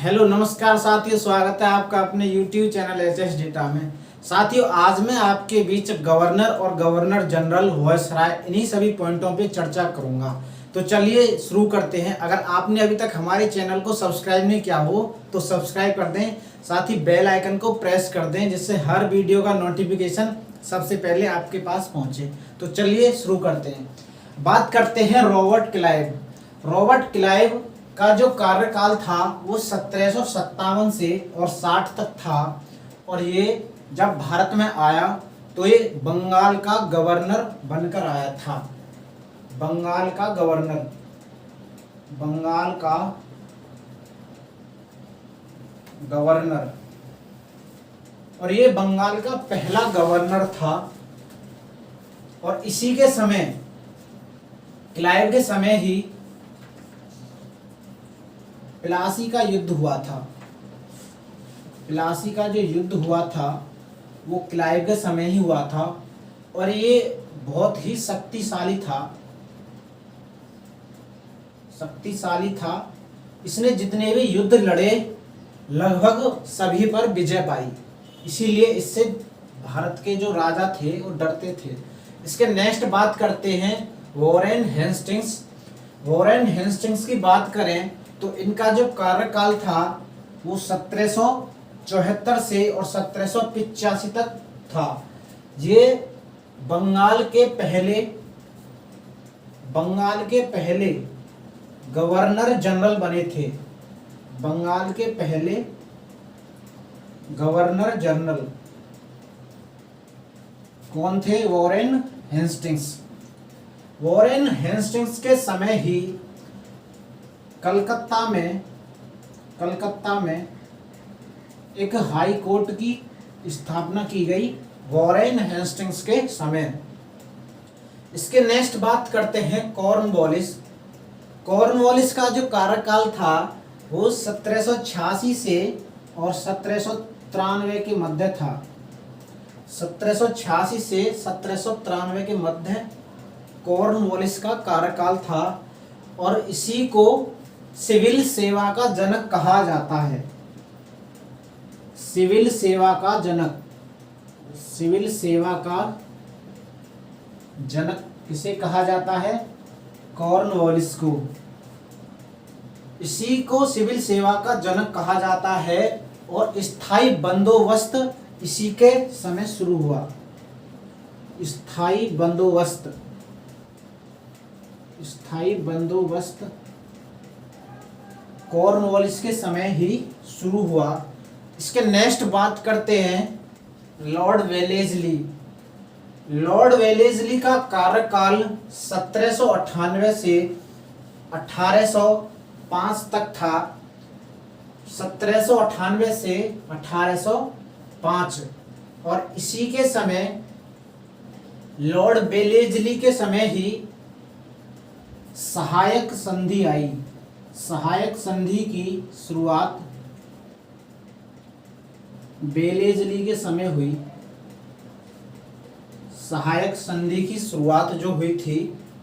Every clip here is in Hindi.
हेलो नमस्कार साथियों, स्वागत है आपका अपने YouTube चैनल एचएस डेटा में। साथियों, आज मैं आपके बीच गवर्नर और गवर्नर जनरल वायसराय इन्हीं सभी पॉइंटों पे चर्चा करूंगा। तो चलिए शुरू करते हैं। अगर आपने अभी तक हमारे चैनल को सब्सक्राइब नहीं किया हो तो सब्सक्राइब कर दें, साथ ही बेल आइकन को प्रेस कर दें जिससे हर वीडियो का नोटिफिकेशन सबसे पहले आपके पास पहुंचे। तो चलिए शुरू करते हैं। बात करते हैं रॉबर्ट क्लाइव। रॉबर्ट क्लाइव का जो कार्यकाल था वो 1757 से और 60 तक था, और ये जब भारत में आया तो ये बंगाल का गवर्नर बनकर आया था। बंगाल का गवर्नर, बंगाल का गवर्नर, और ये बंगाल का पहला गवर्नर था। और इसी के समय, क्लाइव के समय ही प्लासी का युद्ध हुआ था। प्लासी का जो युद्ध हुआ था वो क्लाइव के समय ही हुआ था, और ये बहुत ही शक्तिशाली था। शक्तिशाली था। इसने जितने भी युद्ध लड़े लगभग सभी पर विजय पाई, इसीलिए इससे भारत के जो राजा थे वो डरते थे। इसके नेक्स्ट बात करते हैं वॉरेन हेस्टिंग्स। वॉरेन हेस्टिंग्स की बात करें तो इनका जो कार्यकाल था वो 1774 से और 1785 तक था। ये बंगाल के पहले गवर्नर जनरल बने थे। बंगाल के पहले गवर्नर जनरल कौन थे? Warren Hastings. वॉरेन हेस्टिंग्स के समय ही कलकत्ता में एक हाई कोर्ट की स्थापना की गई वॉरेन हेस्टिंग्स के समय। इसके नेक्स्ट बात करते हैं कॉर्नवालिस। कॉर्नवालिस का जो कार्यकाल था वो 1786 से और 1793 के मध्य था। 1786 से 1793 के मध्य कॉर्नवालिस का कार्यकाल था, और इसी को सिविल सेवा का जनक कहा जाता है। सिविल सेवा का जनक, सिविल सेवा का जनक किसे कहा जाता है? कॉर्नवालिस को। इसी को सिविल सेवा का जनक कहा जाता है, और स्थायी बंदोबस्त इसी के समय शुरू हुआ। स्थायी बंदोबस्त कॉर्नवालिस के समय ही शुरू हुआ। इसके नेक्स्ट बात करते हैं लॉर्ड वेलेस्ली। लॉर्ड वेलेस्ली का कार्यकाल 1798 से 1805 तक था। 1798 से 1805, और इसी के समय लॉर्ड वेलेस्ली के समय ही सहायक संधि आई। सहायक संधि की शुरुआत वेलेस्ली के समय हुई। सहायक संधि की शुरुआत जो हुई थी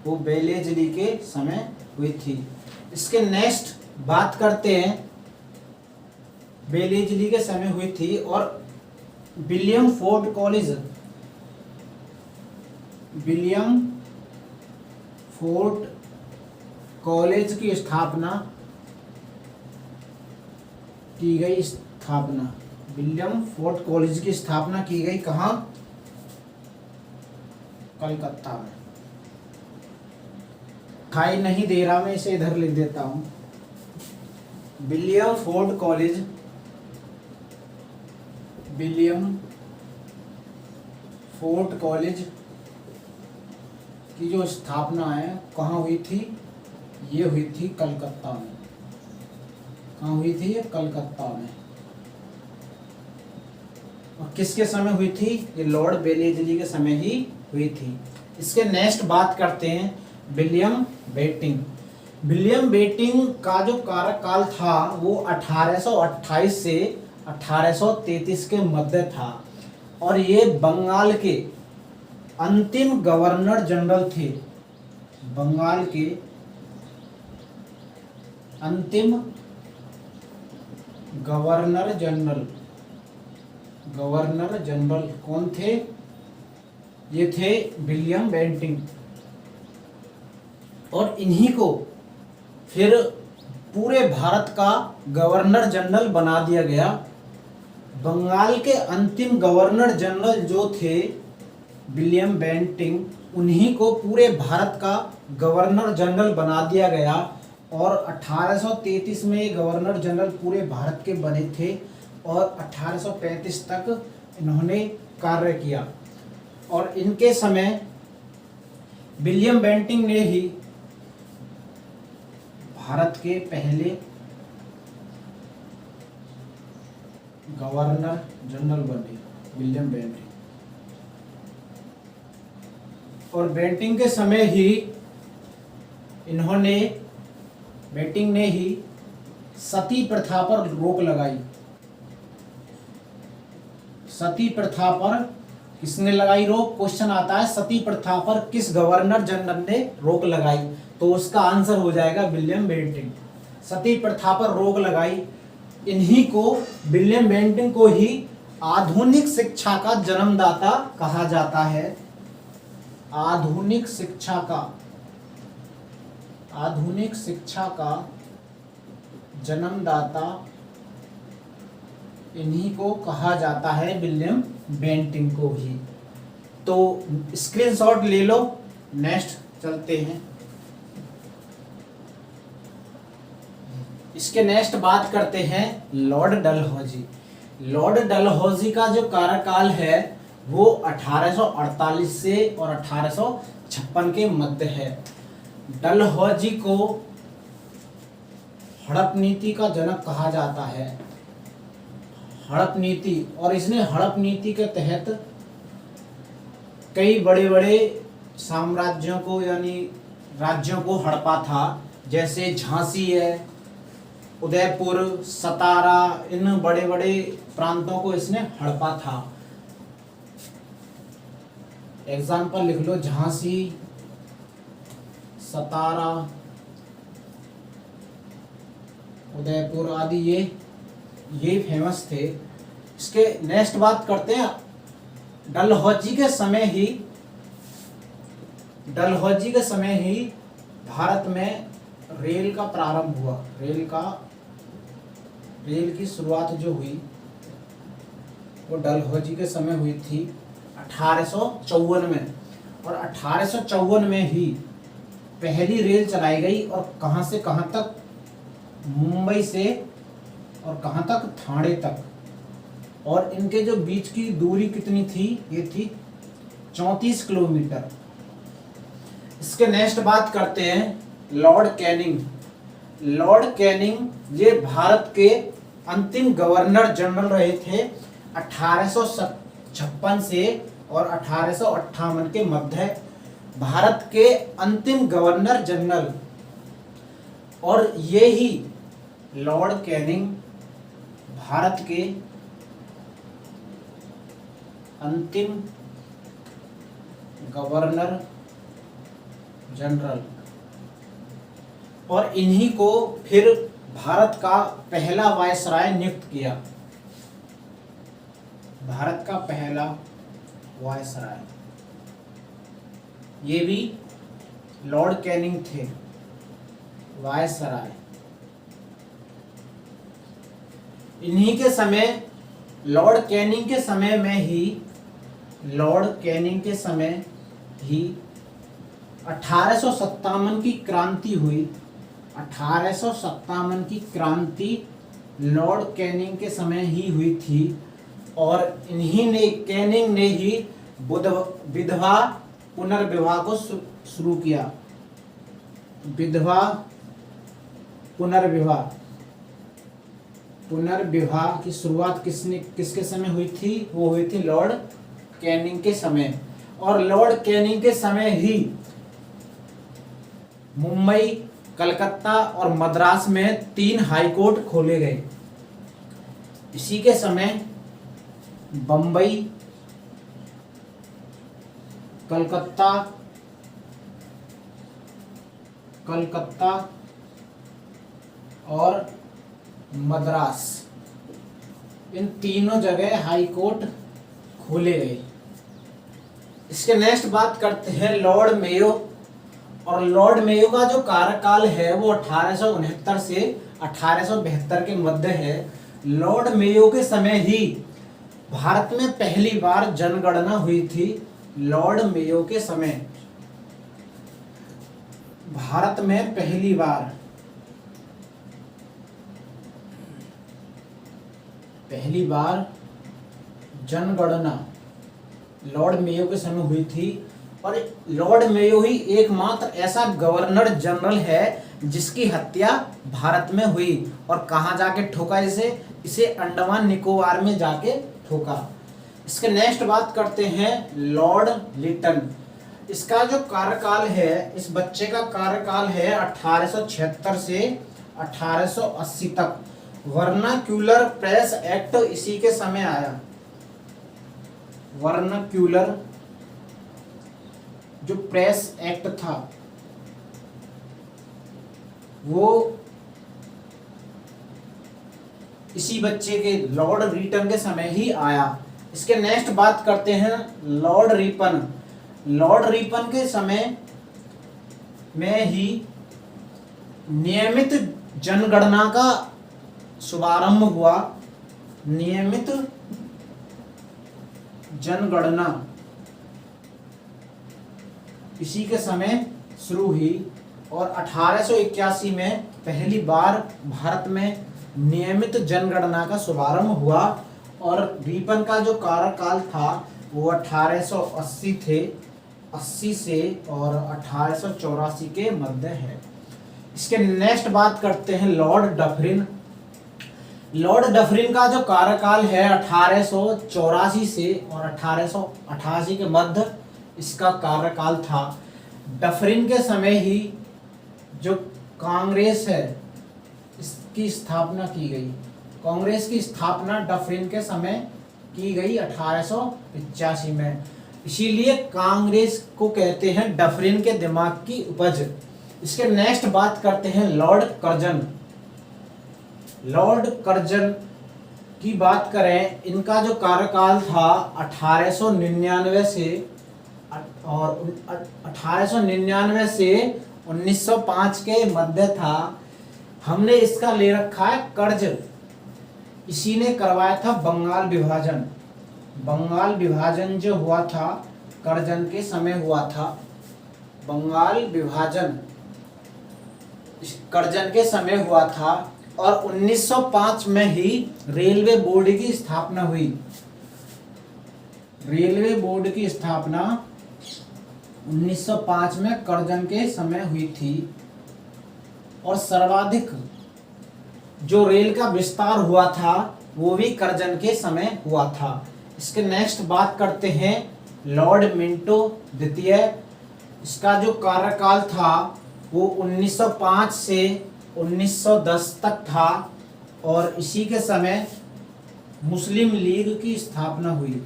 वो वेलेस्ली के समय हुई थी। इसके नेक्स्ट बात करते हैं, वेलेस्ली के समय हुई थी, और William Ford college, William Ford college की स्थापना की गई। विलियम फोर्ड कॉलेज की स्थापना की गई कहाँ? कलकत्ता में। दिखाई नहीं दे रहा, मैं इसे इधर लिख देता हूं। William Ford college, William Ford college की जो स्थापना है कहाँ हुई थी? ये हुई थी कलकत्ता में। कहाँ हुई थी? ये कलकत्ता में। और किसके समय हुई थी? ये लॉर्ड वेलेस्ली के समय ही हुई थी। इसके नेक्स्ट बात करते हैं विलियम बेटिंग। विलियम बेटिंग का जो कार्यकाल था वो 1828 से 1833 के मध्य था, और ये बंगाल के अंतिम गवर्नर जनरल थे। बंगाल के अंतिम गवर्नर जनरल, गवर्नर जनरल कौन थे? ये थे विलियम बेंटिंक। और इन्हीं को फिर पूरे भारत का गवर्नर जनरल बना दिया गया। बंगाल के अंतिम गवर्नर जनरल जो थे विलियम बेंटिंक, उन्हीं को पूरे भारत का गवर्नर जनरल बना दिया गया। और 1833 में ये गवर्नर जनरल पूरे भारत के बने थे और 1835 तक इन्होंने कार्य किया। और इनके समय विलियम बेंटिंक ने ही भारत के पहले गवर्नर जनरल बने, विलियम बेंटिंक। और बेंटिंक के समय ही बेंटिंक ने ही सती प्रथा पर रोक लगाई। सती प्रथा पर किसने लगाई रोक? क्वेश्चन आता है सती प्रथा पर किस गवर्नर जनरल ने रोक लगाई? तो उसका आंसर हो जाएगा विलियम बेंटिंक। सती प्रथा पर रोक लगाई। इन्हीं को, विलियम बेंटिंक को ही आधुनिक शिक्षा का जन्मदाता कहा जाता है। आधुनिक शिक्षा का जन्मदाता इन्हीं को कहा जाता है, विलियम बेंटिंक को ही। तो स्क्रीनशॉट ले लो। नेक्स्ट चलते हैं। इसके नेक्स्ट बात करते हैं लॉर्ड डलहौजी। लॉर्ड डलहौजी का जो कार्यकाल है वो 1848 से और 1856 के मध्य है। डलहौजी को हड़प नीति का जनक कहा जाता है। हड़प नीति, और इसने हड़प नीति के तहत कई बड़े बड़े साम्राज्यों को यानी राज्यों को हड़पा था। जैसे झांसी है, उदयपुर, सतारा, इन बड़े बड़े प्रांतों को इसने हड़पा था। एग्जाम्पल लिख लो, झांसी, सतारा, उदयपुर आदि, ये फेमस थे। इसके नेक्स्ट बात करते हैं। डलहौजी के समय ही भारत में रेल का प्रारंभ हुआ। रेल की शुरुआत जो हुई वो डलहौजी के समय हुई थी 1854 में। और 1854 में ही पहली रेल चलाई गई। और कहां से कहां तक? मुंबई से और कहां तक? ठाणे तक। और इनके जो बीच की दूरी कितनी थी? ये थी 34 किलोमीटर। इसके नेक्स्ट बात करते हैं लॉर्ड कैनिंग। लॉर्ड कैनिंग ये भारत के अंतिम गवर्नर जनरल रहे थे 1856 से और 1858 के मध्य। भारत के अंतिम गवर्नर जनरल। और ये ही लॉर्ड कैनिंग भारत के अंतिम गवर्नर जनरल। और इन्हीं को फिर भारत का पहला वायसराय नियुक्त किया। भारत का पहला वायसराय ये भी लॉर्ड कैनिंग थे, वायसराय। इन्हीं के समय, लॉर्ड कैनिंग के समय ही 1857 की क्रांति हुई। 1857 की क्रांति लॉर्ड कैनिंग के समय ही हुई थी। और कैनिंग ने ही विधवा पुनर्विवाह को शुरू किया। विधवा पुनर्विवाह की शुरुआत किसके समय हुई थी? वो हुई थी लॉर्ड कैनिंग के समय। और लॉर्ड कैनिंग के समय ही मुंबई, कलकत्ता और मद्रास में 3 हाई कोर्ट खोले गए। इसी के समय बंबई, कलकत्ता और मद्रास इन तीनों जगह हाई कोर्ट खोले गए। इसके नेक्स्ट बात करते हैं लॉर्ड मेयो। और लॉर्ड मेयो का जो कार्यकाल है वो 1869 से 1872 के मध्य है। लॉर्ड मेयो के समय ही भारत में पहली बार जनगणना हुई थी। लॉर्ड मेयो के समय भारत में पहली बार जनगणना लॉर्ड मेयो के समय हुई थी। और लॉर्ड मेयो ही एकमात्र ऐसा गवर्नर जनरल है जिसकी हत्या भारत में हुई। और कहाँ जाके ठोका इसे अंडमान निकोबार में जाके ठोका। इसके नेक्स्ट बात करते हैं लॉर्ड लिटन। इसका जो कार्यकाल है, इस बच्चे का कार्यकाल है 1876 से 1880 तक। वर्नाक्यूलर प्रेस एक्ट इसी के समय आया। वर्नाक्यूलर जो प्रेस एक्ट था वो इसी बच्चे के लॉर्ड रिपन के समय ही आया। इसके नेक्स्ट बात करते हैं लॉर्ड रिपन। लॉर्ड रिपन के समय में ही नियमित जनगणना का शुभारंभ हुआ। नियमित जनगणना इसी के समय शुरू हुई। और 1881 में पहली बार भारत में नियमित जनगणना का शुभारंभ हुआ। और रिपन का जो कार्यकाल था वो 1880 थे 80 से और 1884 के मध्य है। इसके नेक्स्ट बात करते हैं लॉर्ड डफरिन। लॉर्ड डफरिन का जो कार्यकाल है 1884 से और 1888 के मध्य इसका कार्यकाल था। डफरिन के समय ही जो कांग्रेस है इसकी स्थापना की गई। कांग्रेस की स्थापना डफरिन के समय की गई 1885 में। इसीलिए कांग्रेस को कहते हैं डफरिन के दिमाग की उपज। इसके नेक्स्ट बात करते हैं लॉर्ड कर्जन। लॉर्ड कर्जन की बात करें, इनका जो कार्यकाल था 1899 से और 1899 से 1905 के मध्य था। हमने इसका ले रखा है कर्ज। इसी ने करवाया था बंगाल विभाजन। बंगाल विभाजन जो हुआ था कर्जन के समय हुआ था। बंगाल विभाजन कर्जन के समय हुआ था। और 1905 में ही रेलवे बोर्ड की स्थापना हुई। रेलवे बोर्ड की स्थापना 1905 में कर्जन के समय हुई थी। और सर्वाधिक जो रेल का विस्तार हुआ था वो भी कर्जन के समय हुआ था। इसके नेक्स्ट बात करते हैं लॉर्ड मिंटो द्वितीय। इसका जो कार्यकाल था वो 1905 से 1910 तक था। और इसी के समय मुस्लिम लीग की स्थापना हुई।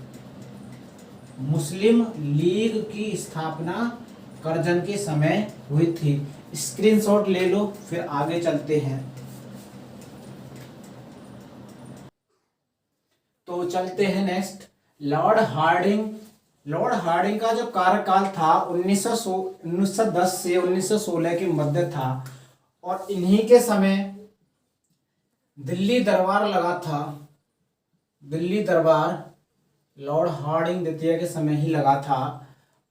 मुस्लिम लीग की स्थापना कर्जन के समय हुई थी। स्क्रीनशॉट ले लो, फिर आगे चलते हैं। तो चलते हैं next Lord Hardinge. Lord Hardinge का जो कार्यकाल था 1910 से 1916 के मध्य था। और इन्हीं के समय दिल्ली दरबार लगा था। दिल्ली दरबार लॉर्ड हार्डिंग द्वितीय के समय ही लगा था।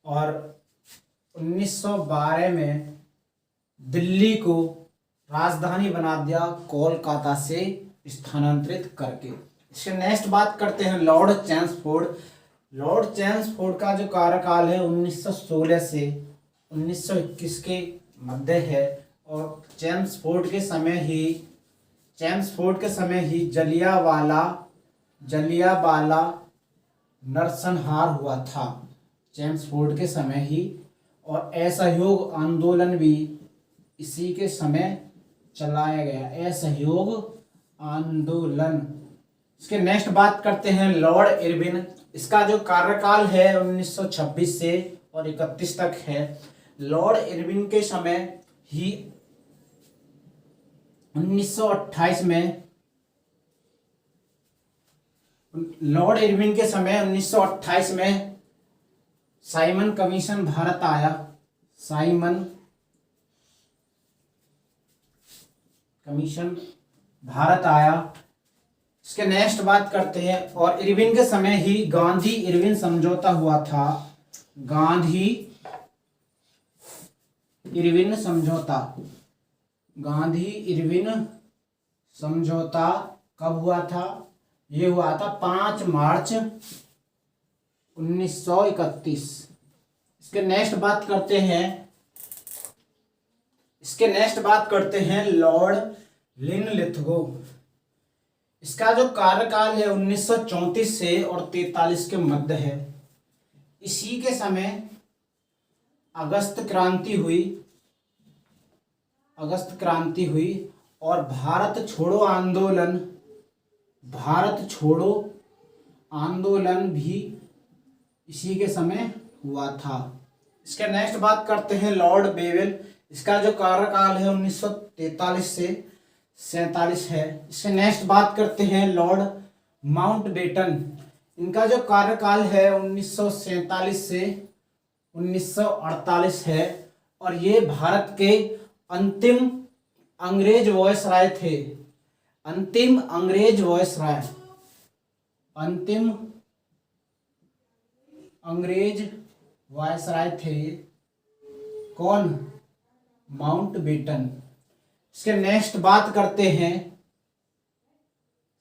और 1912 में दिल्ली को राजधानी बना दिया कोलकाता से स्थानांतरित करके। इसके नेक्स्ट बात करते हैं लॉर्ड चैम्सफोर्ड। लॉर्ड चैम्सफोर्ड का जो कार्यकाल है 1916 से 1921 के मध्य है। और चैम्सफोर्ड के समय ही जलियांवाला नरसंहार हुआ था। चैम्सफोर्ड के समय ही। और असहयोग आंदोलन भी इसी के समय चलाया गया। असहयोग आंदोलन। इसके नेक्स्ट बात करते हैं लॉर्ड इरविन। इसका जो कार्यकाल है 1926 से और 31 तक है। लॉर्ड इरविन के समय ही 1928 में लॉर्ड इरविन के समय 1928 में साइमन कमीशन भारत आया। साइमन कमीशन भारत आया। इसके नेक्स्ट बात करते हैं। और इरविन के समय ही गांधी इरविन समझौता हुआ था। गांधी इरविन समझौता। गांधी इरविन समझौता कब हुआ था? ये हुआ था 5 मार्च 1931। इसके नेक्स्ट बात करते हैं लॉर्ड लिनलिथगो। इसका जो कार्यकाल है 1934 से और 43 के मध्य है। इसी के समय अगस्त क्रांति हुई और भारत छोड़ो आंदोलन भी इसी के समय हुआ था। इसके नेक्स्ट बात करते हैं लॉर्ड बेवेल। इसका जो कार्यकाल है 1943 से 47 है। इसके नेक्स्ट बात करते हैं लॉर्ड माउंटबेटन। इनका जो कार्यकाल है 1947 से 1948 है और ये भारत के अंतिम अंग्रेज वॉयसराय थे। अंतिम अंग्रेज वायसराय थे। कौन? माउंटबेटन। इसके नेक्स्ट बात करते हैं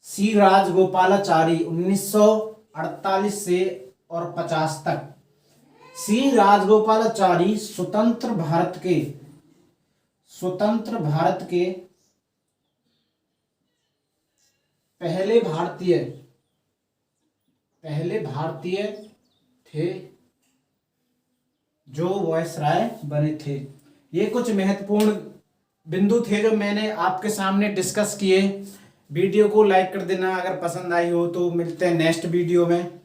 सी राजगोपालाचारी 1948 से और 50 तक। सी राजगोपालाचारी स्वतंत्र भारत के पहले भारतीय थे जो वॉयसराय बने थे। ये कुछ महत्वपूर्ण बिंदु थे जो मैंने आपके सामने डिस्कस किए। वीडियो को लाइक कर देना अगर पसंद आई हो तो। मिलते हैं नेक्स्ट वीडियो में।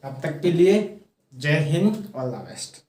तब तक के लिए जय हिंद, ऑल द बेस्ट।